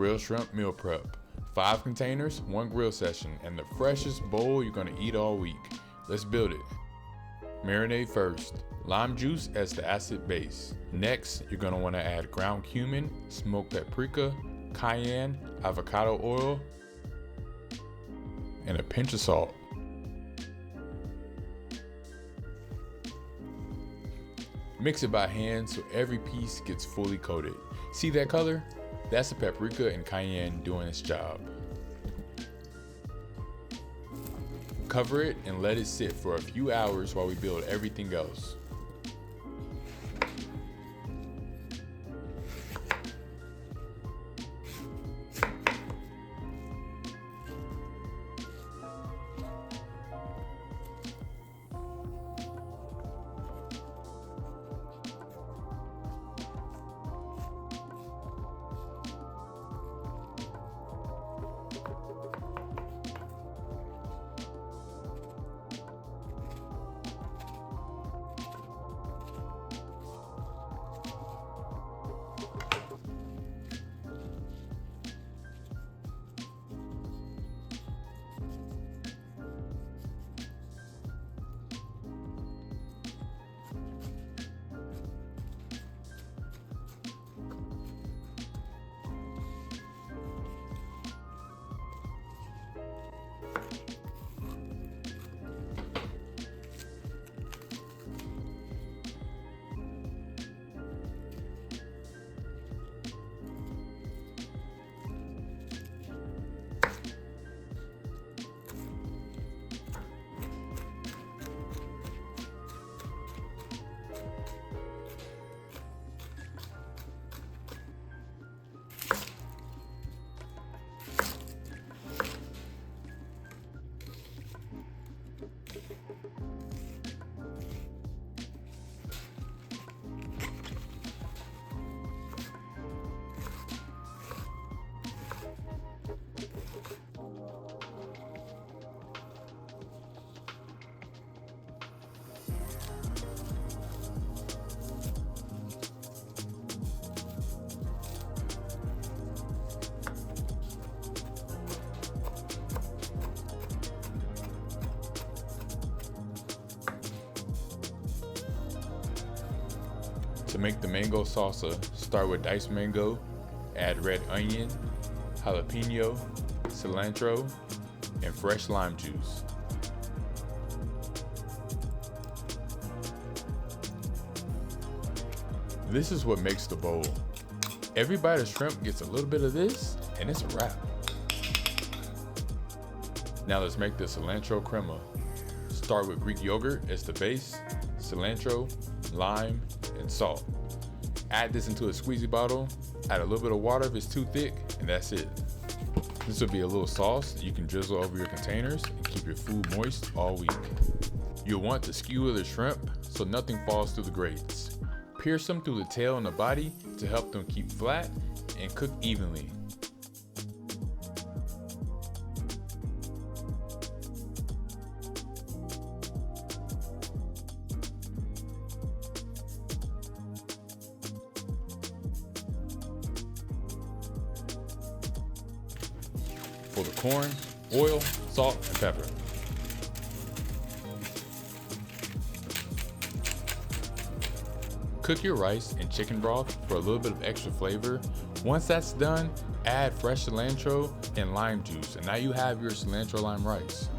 Grilled shrimp meal prep. 5 containers, 1 grill session, and the freshest bowl you're gonna eat all week. Let's build it. Marinade first. Lime juice as the acid base. Next, you're gonna wanna add ground cumin, smoked paprika, cayenne, avocado oil, and a pinch of salt. Mix it by hand so every piece gets fully coated. See that color? That's the paprika and cayenne doing its job. Cover it and let it sit for a few hours while we build everything else. To make the mango salsa, start with diced mango, add red onion, jalapeno, cilantro, and fresh lime juice. This is what makes the bowl. Every bite of shrimp gets a little bit of this, and it's a wrap. Now let's make the cilantro crema. Start with Greek yogurt as the base, cilantro, lime, and salt. Add this into a squeezy bottle, add a little bit of water if it's too thick, and that's it. This will be a little sauce that you can drizzle over your containers and keep your food moist all week. You'll want to skewer the shrimp so nothing falls through the grates. Pierce them through the tail and the body to help them keep flat and cook evenly. For the corn, oil, salt, and pepper. Cook your rice in chicken broth for a little bit of extra flavor. Once that's done, add fresh cilantro and lime juice, and now you have your cilantro lime rice.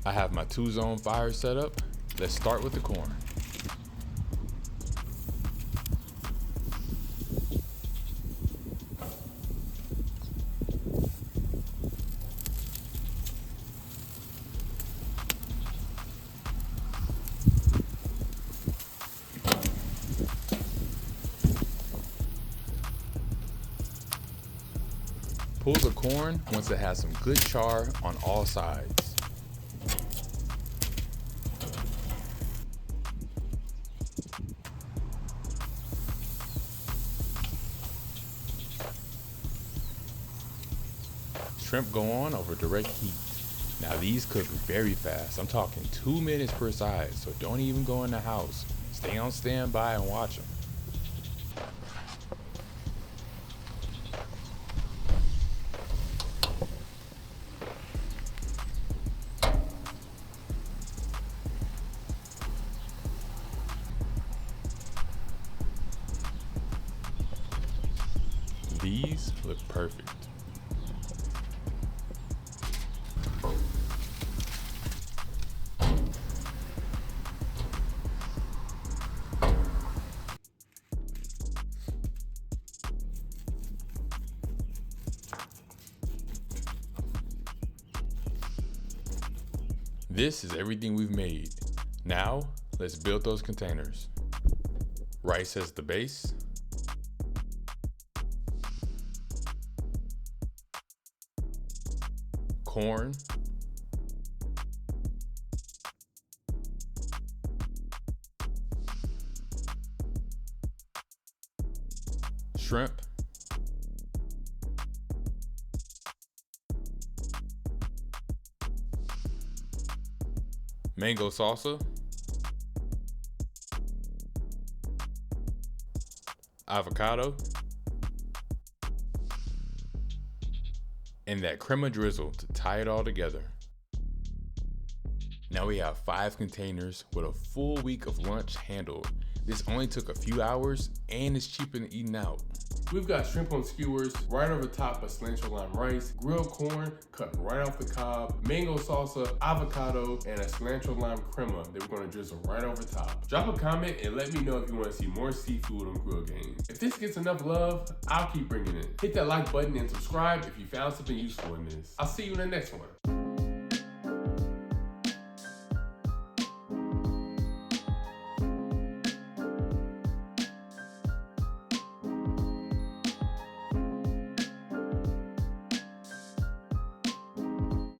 I have my 2-zone fire set up. Let's start with the corn. Pull the corn once it has some good char on all sides. Shrimp go on over direct heat. Now these cook very fast. I'm talking 2 minutes per side, so don't even go in the house. Stay on standby and watch them. These look perfect. This is everything we've made. Now, let's build those containers. Rice as the base. Corn. Shrimp. Mango salsa. Avocado. And that crema drizzle to tie it all together. Now we have 5 containers with a full week of lunch handled. This only took a few hours and is cheaper than eating out. We've got shrimp on skewers, right over top of cilantro lime rice, grilled corn cut right off the cob, mango salsa, avocado, and a cilantro lime crema that we're gonna drizzle right over top. Drop a comment and let me know if you wanna see more seafood on Grill Gainz. If this gets enough love, I'll keep bringing it. Hit that like button and subscribe if you found something useful in this. I'll see you in the next one.